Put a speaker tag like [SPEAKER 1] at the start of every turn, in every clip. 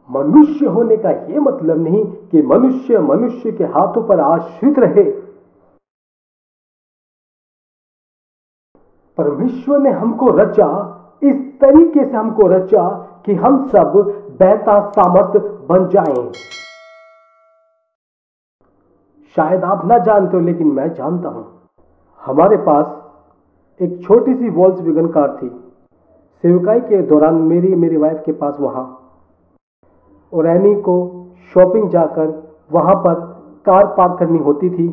[SPEAKER 1] मनुष्य होने का यह मतलब नहीं कि मनुष्य मनुष्य के हाथों पर आश्रित रहे। परमेश्वर ने हमको रचा, इस तरीके से हमको रचा कि हम सब बहता सामर्थ बन जाएं। शायद आप ना जानते हो, लेकिन मैं जानता हूं। हमारे पास एक छोटी सी वॉल्क्सवैगन कार थी। सेवकाई के दौरान मेरी वाइफ के पास वहां और एनी को शॉपिंग जाकर वहां पर कार पार्क करनी होती थी।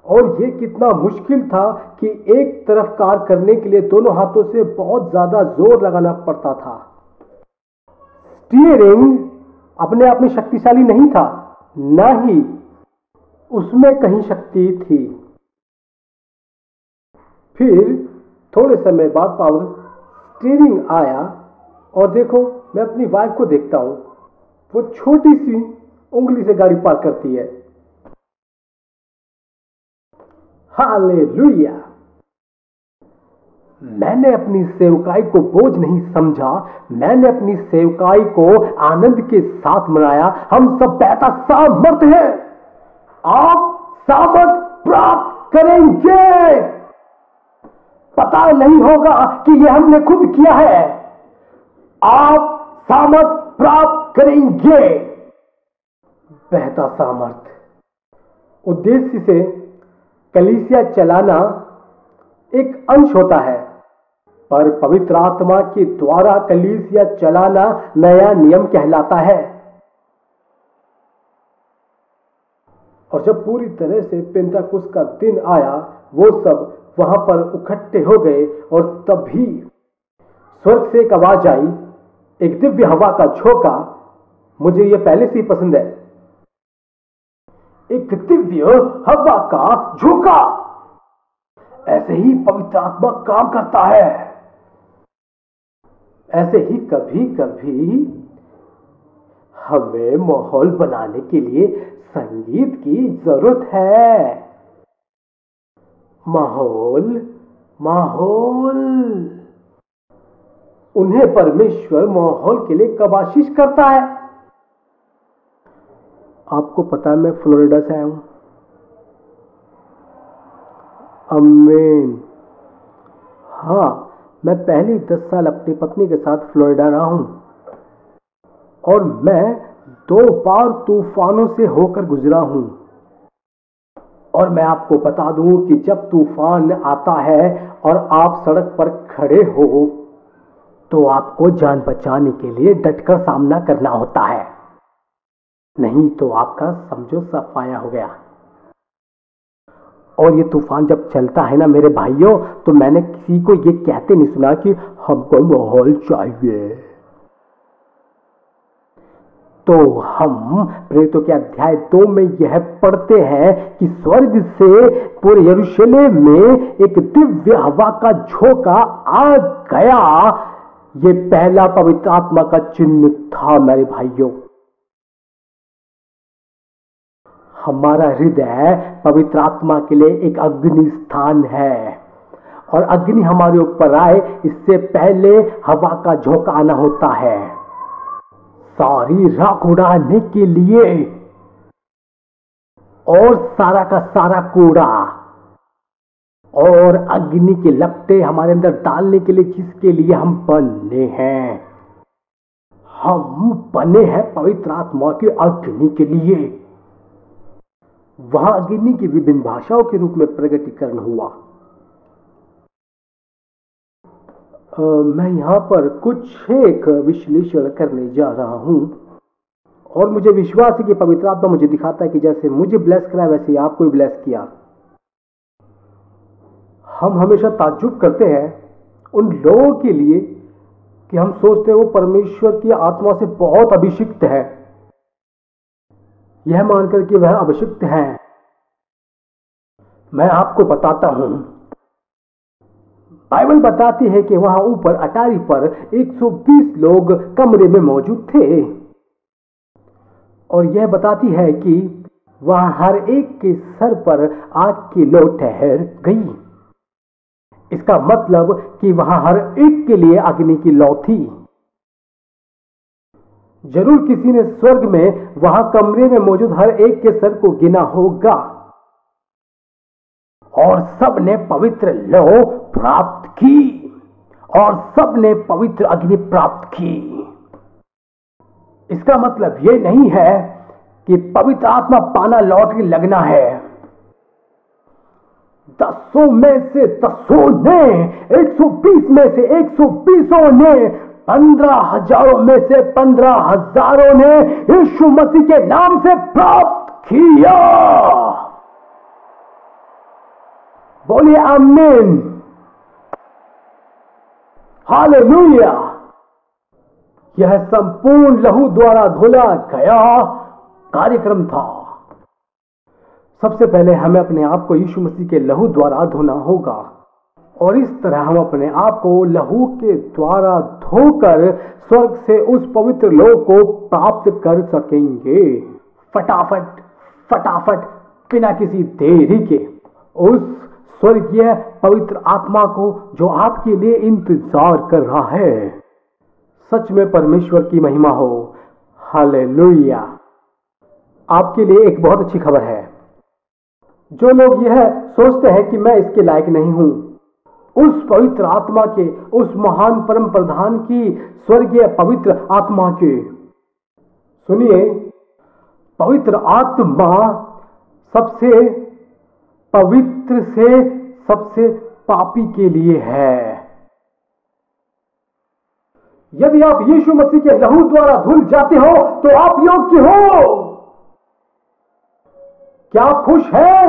[SPEAKER 1] और ये कितना मुश्किल था कि एक तरफ कार करने के लिए दोनों हाथों से बहुत ज्यादा जोर लगाना पड़ता था। स्टीयरिंग अपने आप में शक्तिशाली नहीं था, ना ही उसमें कहीं शक्ति थी। फिर थोड़े समय बाद पावर स्टीयरिंग आया और देखो, मैं अपनी वाइफ को देखता हूं, वो छोटी सी उंगली से गाड़ी पार्क करती है। हालेलुया! मैंने अपनी सेवकाई को बोझ नहीं समझा, मैंने अपनी सेवकाई को आनंद के साथ मनाया। हम सब बहता सामर्थ है। आप सामर्थ प्राप्त करेंगे। पता नहीं होगा कि यह हमने खुद किया है। आप सामर्थ प्राप्त करेंगे। बहता सामर्थ उद्देश्य से कलीसिया चलाना एक अंश होता है, पर पवित्र आत्मा के द्वारा कलीसिया चलाना नया नियम कहलाता है। और जब पूरी तरह से पेंतेकोस्त का दिन आया, वो सब वहां पर इकट्ठे हो गए और तभी स्वर्ग से एक आवाज आई, एक दिव्य हवा का झोंका। मुझे यह पहले से ही पसंद है। एक दिव्य हवा का झोंका। ऐसे ही पवित्र आत्मा काम करता है। ऐसे ही कभी कभी हमें माहौल बनाने के लिए संगीत की जरूरत है। माहौल, माहौल। उन्हें परमेश्वर माहौल के लिए कब आशीष करता है? आपको पता है मैं फ्लोरिडा से आया हूं। आमीन। हाँ, मैं पहले 10 साल अपनी पत्नी के साथ फ्लोरिडा रहा हूं और मैं 2 बार तूफानों से होकर गुजरा हूं। और मैं आपको बता दूं कि जब तूफान आता है और आप सड़क पर खड़े हो तो आपको जान बचाने के लिए डटकर सामना करना होता है, नहीं तो आपका समझो सफाया हो गया। और ये तूफान जब चलता है ना मेरे भाइयों, तो मैंने किसी को ये कहते नहीं सुना कि हमको माहौल चाहिए। तो हम प्रेरितों के अध्याय 2 में यह पढ़ते हैं कि स्वर्ग से पूरे यरूशलेम में एक दिव्य हवा का झोंका आ गया। ये पहला पवित्र आत्मा का चिन्ह था मेरे भाइयों। हमारा हृदय पवित्र आत्मा के लिए एक अग्नि स्थान है और अग्नि हमारे ऊपर आए इससे पहले हवा का झोंका आना होता है, सारी राख उड़ाने के लिए और सारा का सारा कूड़ा और अग्नि के लपटे हमारे अंदर डालने के लिए, जिसके लिए हम बने हैं। हम बने हैं पवित्र आत्मा के अग्नि के लिए। वहां अग्नि की विभिन्न भाषाओं के रूप में प्रकटीकरण हुआ। मैं यहां पर कुछ एक विश्लेषण करने जा रहा हूं और मुझे विश्वास है कि पवित्र आत्मा मुझे दिखाता है कि जैसे मुझे ब्लेस करा वैसे ही आपको भी ब्लेस किया। हम हमेशा ताज्जुब करते हैं उन लोगों के लिए कि हम सोचते हैं वो परमेश्वर की आत्मा से बहुत अभिषिक्त है, यह मानकर कि वह अभिषिक्त है। मैं आपको बताता हूं, बाइबल बताती है कि वहां ऊपर अटारी पर 120 लोग कमरे में मौजूद थे और यह बताती है कि वहां हर एक के सर पर आग की लौ ठहर गई। इसका मतलब कि वहां हर एक के लिए अग्नि की लौ थी। जरूर किसी ने स्वर्ग में वहां कमरे में मौजूद हर एक के सर को गिना होगा और सब ने पवित्र लौ प्राप्त की और सब ने पवित्र अग्नि प्राप्त की। इसका मतलब यह नहीं है कि पवित्र आत्मा पाना लॉटरी लगना है। 10 में से 10 ने, 120 में से 120 ने, 15,000 में से 15,000 ने यीशु मसीह के नाम से प्राप्त किया। बोलिए आमीन, हालेलुया। यह संपूर्ण लहू द्वारा धुला गया कार्यक्रम था। सबसे पहले हमें अपने आप को यीशु मसीह के लहू द्वारा धोना होगा और इस तरह हम अपने आप को लहू के द्वारा धोकर स्वर्ग से उस पवित्र लोक को प्राप्त कर सकेंगे। फटाफट फटाफट बिना किसी देरी के उस स्वर्गीय पवित्र आत्मा को जो आपके लिए इंतजार कर रहा है। सच में परमेश्वर की महिमा हो। हालेलुया। आपके लिए एक बहुत अच्छी खबर है। जो लोग यह सोचते हैं कि मैं इसके लायक नहीं हूं, उस पवित्र आत्मा के, उस महान परम प्रधान की स्वर्गीय पवित्र आत्मा के, सुनिए, पवित्र आत्मा सबसे पवित्र से सबसे पापी के लिए है। यदि आप यीशु मसीह के लहू द्वारा धुल जाते हो तो आप योग्य हो। क्या आप खुश हैं?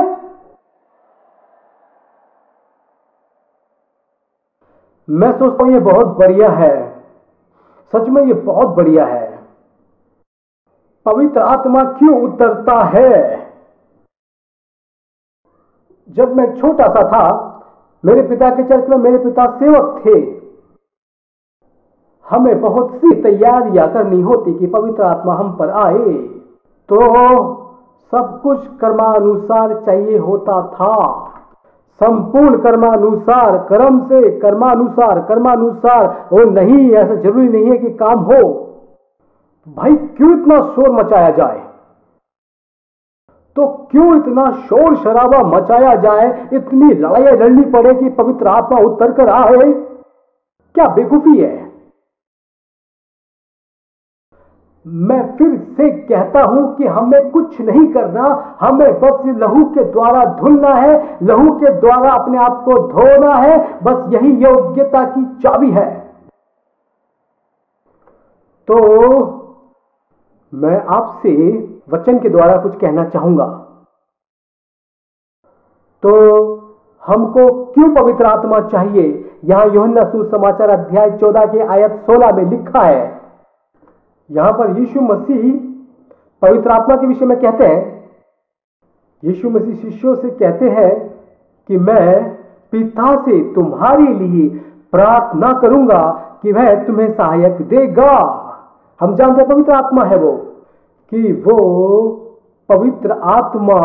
[SPEAKER 1] मैं सोचता हूं ये बहुत बढ़िया है। सच में ये बहुत बढ़िया है। पवित्र आत्मा क्यों उतरता है? जब मैं छोटा सा था, मेरे पिता के चर्च में मेरे पिता सेवक थे। हमें बहुत सी तैयारियां करनी होती कि पवित्र आत्मा हम पर आए, तो सब कुछ कर्मानुसार चाहिए होता था। संपूर्ण कर्मानुसार, कर्म से कर्मानुसार, कर्मानुसार। और नहीं, ऐसा जरूरी नहीं है कि काम हो। भाई क्यों इतना शोर मचाया जाए? तो क्यों इतना शोर शराबा मचाया जाए? इतनी लड़ाइयां लड़नी पड़े कि पवित्र आत्मा उतर कर आए? क्या बेवकूफी है। मैं फिर से कहता हूं कि हमें कुछ नहीं करना, हमें बस लहू के द्वारा धुलना है, लहू के द्वारा अपने आप को धोना है। बस यही योग्यता की चाबी है। तो मैं आपसे वचन के द्वारा कुछ कहना चाहूंगा। तो हमको क्यों पवित्र आत्मा चाहिए? यहां यूहन्ना सुसमाचार अध्याय 14 के आयत 16 में लिखा है। यहां पर यीशु मसीह पवित्र आत्मा के विषय में कहते हैं। यीशु मसीह शिष्यों से कहते हैं कि मैं पिता से तुम्हारे लिए प्रार्थना करूंगा कि वह तुम्हें सहायक देगा। हम जानते हैं पवित्र आत्मा है वो, कि वो पवित्र आत्मा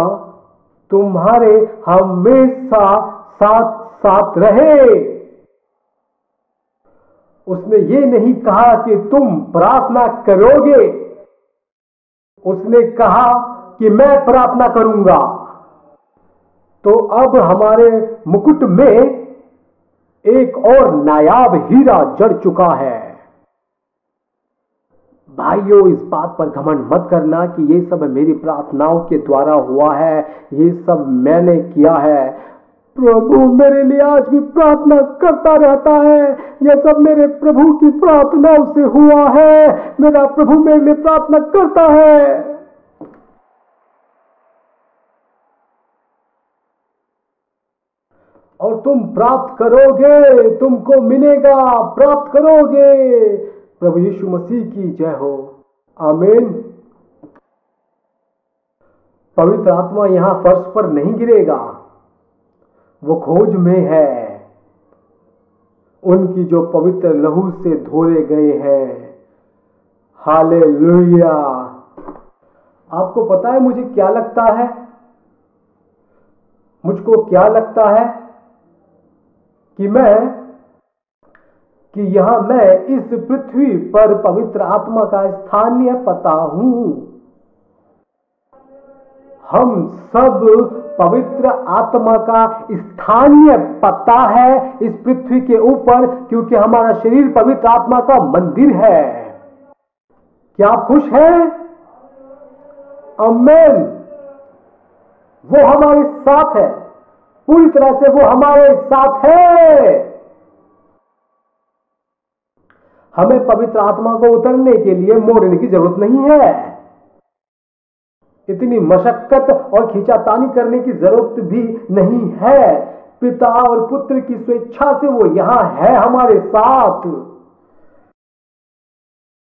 [SPEAKER 1] तुम्हारे हमेशा साथ साथ रहे। उसने ये नहीं कहा कि तुम प्रार्थना करोगे, उसने कहा कि मैं प्रार्थना करूंगा। तो अब हमारे मुकुट में एक और नायाब हीरा जड़ चुका है। भाइयों, इस बात पर घमंड मत करना कि ये सब मेरी प्रार्थनाओं के द्वारा हुआ है, ये सब मैंने किया है। प्रभु मेरे लिए आज भी प्रार्थना करता रहता है। यह सब मेरे प्रभु की प्रार्थनाओं से हुआ है। मेरा प्रभु मेरे लिए प्रार्थना करता है। और तुम प्राप्त करोगे, तुमको मिलेगा, प्राप्त करोगे। प्रभु यीशु मसीह की जय हो। आमीन। पवित्र आत्मा यहां फर्श पर नहीं गिरेगा, वो खोज में है। उनकी जो पवित्र लहू से धोए गए हैं। हालेलुया। आपको पता है मुझे क्या लगता है? मुझको क्या लगता है कि मैं कि यहाँ मैं इस पृथ्वी पर पवित्र आत्मा का स्थानीय पता हूं। हम सब पवित्र आत्मा का स्थानीय पता है इस पृथ्वी के ऊपर, क्योंकि हमारा शरीर पवित्र आत्मा का मंदिर है। क्या आप खुश हैं? आमीन। वो हमारे साथ है, पूरी तरह से वो हमारे साथ है। हमें पवित्र आत्मा को उतरने के लिए मोड़ने की जरूरत नहीं है। इतनी मशक्कत और खींचातानी करने की जरूरत भी नहीं है। पिता और पुत्र की स्वेच्छा से वो यहां है हमारे साथ।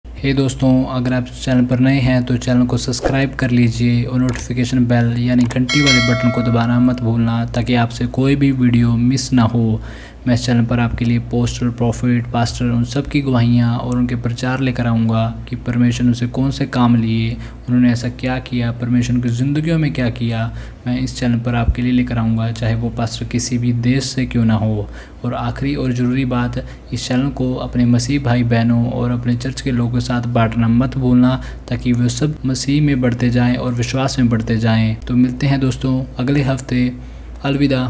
[SPEAKER 2] हे दोस्तों, अगर आप चैनल पर नए हैं तो चैनल को सब्सक्राइब कर लीजिए और नोटिफिकेशन बेल यानी घंटी वाले बटन को दबाना मत भूलना, ताकि आपसे कोई भी वीडियो मिस ना हो। मैं इस चैनल पर आपके लिए पोस्टर, प्रॉफिट, पास्टर उन सब की गवाहियाँ और उनके प्रचार लेकर आऊँगा कि परमेश्वर उनसे कौन से काम लिए, उन्होंने ऐसा क्या किया, परमेश्वर की ज़िंदगियों में क्या किया। मैं इस चैनल पर आपके लिए लेकर आऊँगा, चाहे वो पास्टर किसी भी देश से क्यों ना हो। और आखिरी और ज़रूरी बात, इस चैनल को अपने मसीह भाई बहनों और अपने चर्च के लोगों के साथ बांटना मत भूलना, ताकि वे सब मसीह में बढ़ते जाएँ और विश्वास में बढ़ते जाएँ। तो मिलते हैं दोस्तों अगले हफ्ते। अलविदा।